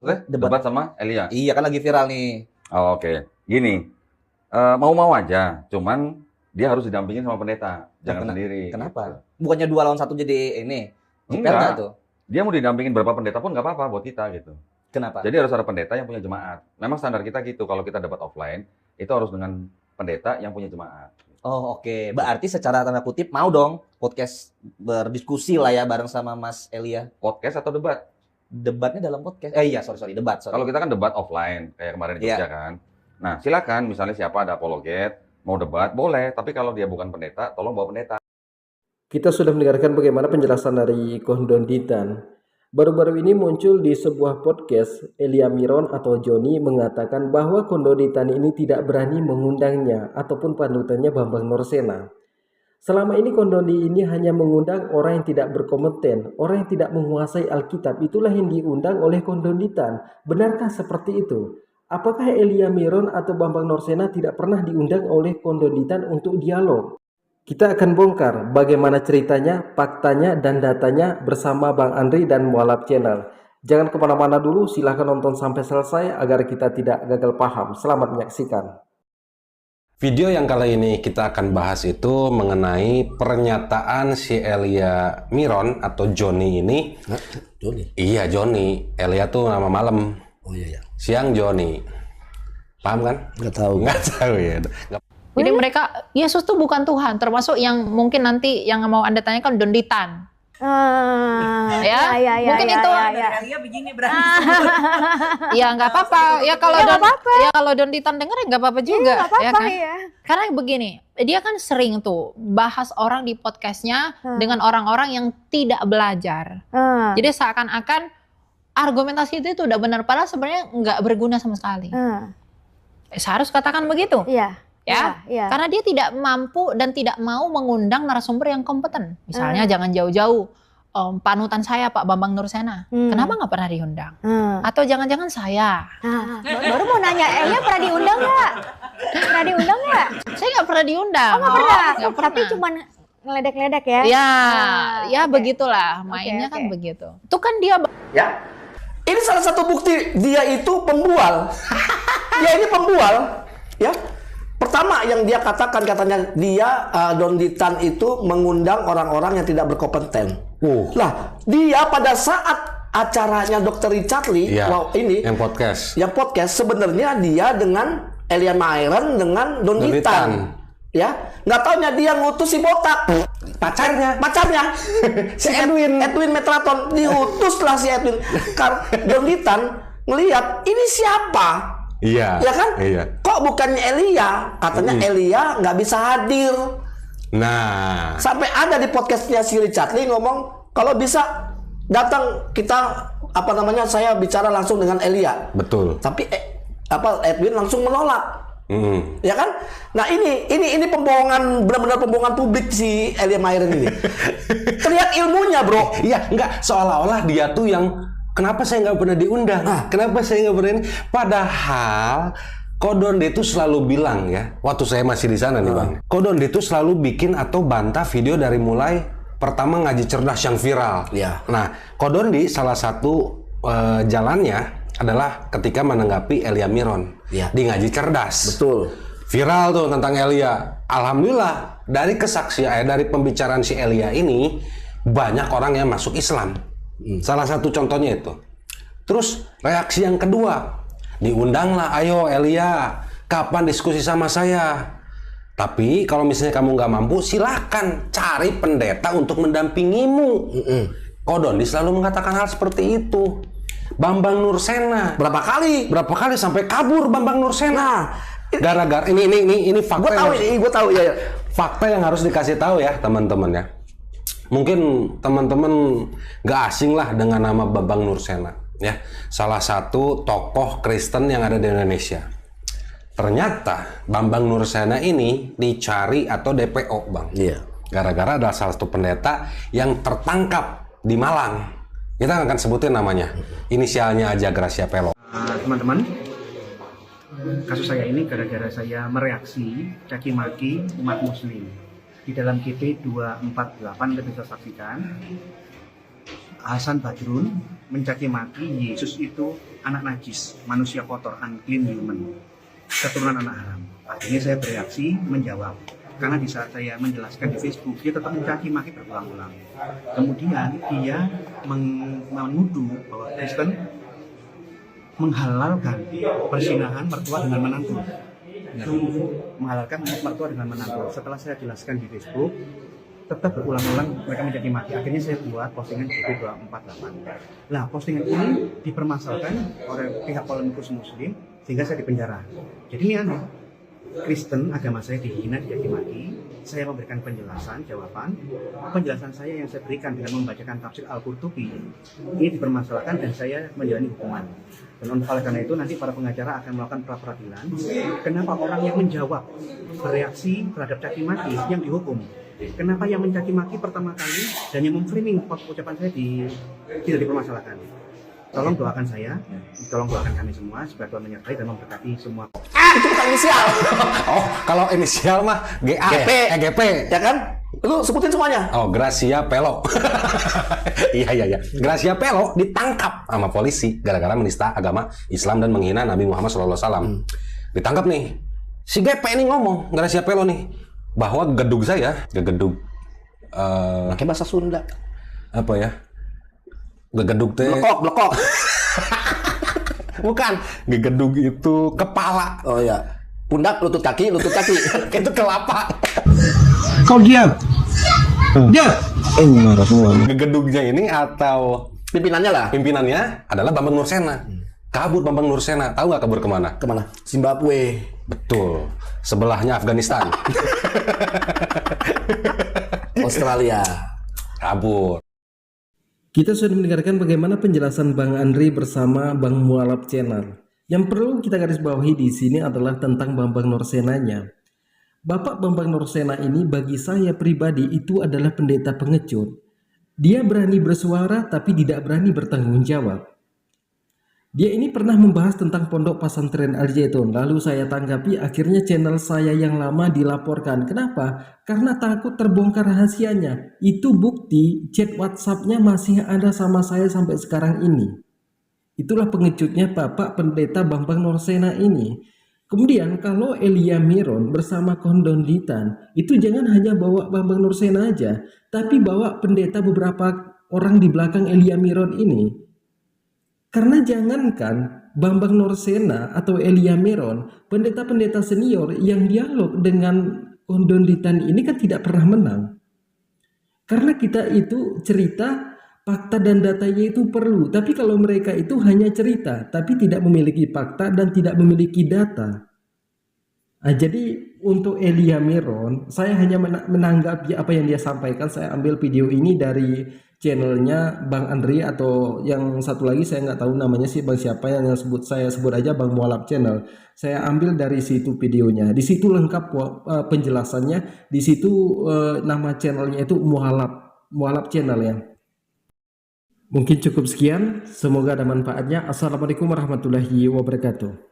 Debat sama Elia. Iya kan lagi viral nih. Oh, oke. Gini, mau-mau aja, cuman dia harus didampingin sama pendeta, jangan sendiri. Kenapa? Gitu. Bukannya 2 lawan 1 jadi ini? Jiper nggak tuh? Dia mau didampingin berapa pendeta pun nggak apa-apa buat kita gitu. Kenapa? Jadi harus ada pendeta yang punya jemaat. Memang standar kita gitu, kalau kita debat offline, itu harus dengan pendeta yang punya jemaat. Oh oke. Berarti secara tanda kutip mau dong podcast berdiskusi lah ya bareng sama Mas Elia. Podcast atau debat? Debatnya dalam podcast. Sorry, debat. Kalau kita kan debat offline, kayak kemarin di Jogja kan. Nah, silakan misalnya siapa ada apologet, mau debat, boleh. Tapi kalau dia bukan pendeta, tolong bawa pendeta. Kita sudah mendengarkan bagaimana penjelasan dari Kondonditan. Baru-baru ini muncul di sebuah podcast, Elia Miron atau Joni mengatakan bahwa Kondonditan ini tidak berani mengundangnya ataupun panutannya Bambang Nursena. Selama ini Kondondi ini hanya mengundang orang yang tidak berkompeten, orang yang tidak menguasai Alkitab, itulah yang diundang oleh Kondonditan. Benarkah seperti itu? Apakah Elia Miron atau Bambang Nursena tidak pernah diundang oleh Kondonditan untuk dialog? Kita akan bongkar bagaimana ceritanya, faktanya, dan datanya bersama Bang Andri dan Mualaf Channel. Jangan kemana-mana dulu, silahkan nonton sampai selesai agar kita tidak gagal paham. Selamat menyaksikan. Video yang kali ini kita akan bahas itu mengenai pernyataan si Elia Miron atau Joni ini. Joni? Iya, Joni. Elia tuh nama malam. Oh iya. Siang Joni. Paham kan? Nggak tahu. Nggak tahu ya. Jadi mereka, Yesus tuh bukan Tuhan, termasuk yang mungkin nanti yang mau Anda tanyakan Donditan. Mungkin itu. Elia begini berani. Ya nggak apa-apa. Ya kalau Donditan denger ya nggak apa-apa juga. Ya kan? Karena begini, dia kan sering tuh bahas orang di podcastnya dengan orang-orang yang tidak belajar. Jadi seakan-akan argumentasi itu udah benar, padahal sebenarnya nggak berguna sama sekali. Saya harus katakan begitu. Karena dia tidak mampu dan tidak mau mengundang narasumber yang kompeten. Misalnya jangan jauh-jauh panutan saya Pak Bambang Nursena. Kenapa nggak pernah diundang? Atau jangan-jangan saya. Baru mau nanya, Elia pernah diundang nggak? Pernah diundang nggak? Saya nggak pernah diundang. Oh nggak pernah? Nggak pernah. Tapi cuma ngeledek-ledek ya? Ya begitulah. Mainnya kan begitu. Itu kan dia. Ya. Ini salah satu bukti dia itu pembual. Dia ini pembual. Ya. Pertama yang dia katakan, katanya dia Donditan itu mengundang orang-orang yang tidak berkompeten. Lah, dia pada saat acaranya Dr. Richard Lee, yang podcast sebenarnya dia dengan Elia Miron dengan Donditan. Ya, nggak taunya dia ngutus si botak, pacarnya, si Edwin Metraton, diutuslah si Edwin. Donditan ngelihat ini siapa? Iya. Ya kan? Iya. Kok bukannya Elia? Katanya Elia nggak bisa hadir. Nah, sampai ada di podcastnya si Richard Lee ngomong kalau bisa datang kita saya bicara langsung dengan Elia. Betul. Tapi Edwin langsung menolak. Ya kan? Nah ini pembohongan, benar-benar pembohongan publik si Elia Miron ini. Terlihat ilmunya, bro. Iya, enggak, seolah-olah dia tuh yang kenapa saya nggak pernah diundang? Kenapa saya nggak pernah ini? Padahal Kodonde itu selalu bilang ya, waktu saya masih di sana nih Bang. Kodonde itu selalu bikin atau bantah video dari mulai pertama ngaji cerdas yang viral. Ya. Nah, Kodonde salah satu jalannya adalah ketika menanggapi Elia Miron di ngaji cerdas. Betul. Viral tuh tentang Elia. Alhamdulillah dari kesaksian dari pembicaraan si Elia ini banyak orang yang masuk Islam. Salah satu contohnya itu. Terus reaksi yang kedua, diundanglah, ayo Elia, kapan diskusi sama saya? Tapi kalau misalnya kamu nggak mampu, silahkan cari pendeta untuk mendampingimu. Kodonde selalu mengatakan hal seperti itu. Bambang Nursena berapa kali sampai kabur Bambang Nursena. Gara-gara ini fakta. Gue tahu ya. Fakta yang harus dikasih tahu ya teman-teman ya. Mungkin teman-teman gak asing lah dengan nama Bambang Nursena ya, salah satu tokoh Kristen yang ada di Indonesia. Ternyata Bambang Nursena ini dicari atau DPO Bang. Iya. Gara-gara ada salah satu pendeta yang tertangkap di Malang. Kita akan sebutin namanya. Inisialnya aja Gracia Pelo. Teman-teman, kasus saya ini gara-gara saya mereaksi caci maki umat muslim. Di dalam GP 248 kita bisa saksikan Hasan Badrun mencaci maki Yesus itu anak najis, manusia kotor, unclean human, keturunan anak haram. Akhirnya saya bereaksi menjawab. Karena di saat saya menjelaskan di Facebook, dia tetap mencaci maki berulang-ulang. Kemudian dia menuduh bahwa Kristen menghalalkan persinahan mertua dengan menantu. Menghalalkan mertua dengan menantu. Setelah saya jelaskan di Facebook, tetap berulang-ulang mereka mencaci maki. Akhirnya saya buat postingan di GP 248. Nah, postingan ini dipermasalahkan oleh pihak polemikus Muslim sehingga saya dipenjara. Jadi ini aneh. Kristen, agama saya dihina, dicaci maki. Saya memberikan penjelasan, jawaban. Penjelasan saya yang saya berikan dengan membacakan tafsir Al-Qurtubi ini dipermasalahkan dan saya menjalani hukuman. Dan oleh karena itu nanti para pengacara akan melakukan pra-peradilan. Kenapa orang yang menjawab bereaksi terhadap caci maki yang dihukum? Kenapa yang mencaci maki pertama kali dan yang memframing ucapan saya tidak dipermasalahkan? Tolong doakan saya, tolong doakan kami semua supaya Tuhan menyertai dan memberkati semua. Itu bukan inisial. Oh, kalau inisial mah GA, GP. GP. Ya kan? Lu sebutin semuanya. Oh, Gracia Pelo. Iya. Gracia Pelo ditangkap sama polisi gara-gara menista agama Islam dan menghina Nabi Muhammad SAW. Ditangkap nih. Si GP ini ngomong, Gracia Pelo nih, bahwa gedung saya, gedung pakai bahasa Sunda. Apa ya? Gegedug teh. Blekok. Bukan, gegedug itu kepala. Oh ya. Pundak, lutut kaki. Itu kelapa. Kau diam. Diam. Marah semua. Gegedugnya ini atau Pimpinannya lah. pimpinannya adalah Bambang Nursena. Kabur Bambang Nursena. Tahu nggak kabur kemana? Kemana? Zimbabwe. Betul. Sebelahnya Afghanistan. Australia. Kabur. Kita sudah mendengarkan bagaimana penjelasan Bang Andri bersama Bang Mualaf Channel. Yang perlu kita garis bawahi di sini adalah tentang Bambang Nursenanya. Bapak Bambang Nursena ini bagi saya pribadi itu adalah pendeta pengecut. Dia berani bersuara tapi tidak berani bertanggung jawab. Dia ini pernah membahas tentang pondok pesantren Al Zaitun. Lalu saya tanggapi, akhirnya channel saya yang lama dilaporkan. Kenapa? Karena takut terbongkar rahasianya. Itu bukti chat WhatsApp-nya masih ada sama saya sampai sekarang ini. Itulah pengecutnya Bapak Pendeta Bambang Nursena ini. Kemudian kalau Elia Miron bersama Kondonditan, itu jangan hanya bawa Bambang Nursena aja, tapi bawa pendeta beberapa orang di belakang Elia Miron ini. Karena jangankan Bambang Nursena atau Elia Miron, pendeta-pendeta senior yang dialog dengan Kondonditan ini kan tidak pernah menang. Karena kita itu cerita, fakta dan datanya itu perlu. Tapi kalau mereka itu hanya cerita, tapi tidak memiliki fakta dan tidak memiliki data. Nah, jadi untuk Elia Miron, saya hanya menanggapi apa yang dia sampaikan. Saya ambil video ini dari channelnya Bang Andri atau yang satu lagi saya nggak tahu namanya sih Bang siapa yang saya sebut aja Bang Mualaf Channel. Saya ambil dari situ videonya. Di situ lengkap penjelasannya. Di situ nama channelnya itu Mualaf Channel ya. Mungkin cukup sekian. Semoga ada manfaatnya. Assalamualaikum warahmatullahi wabarakatuh.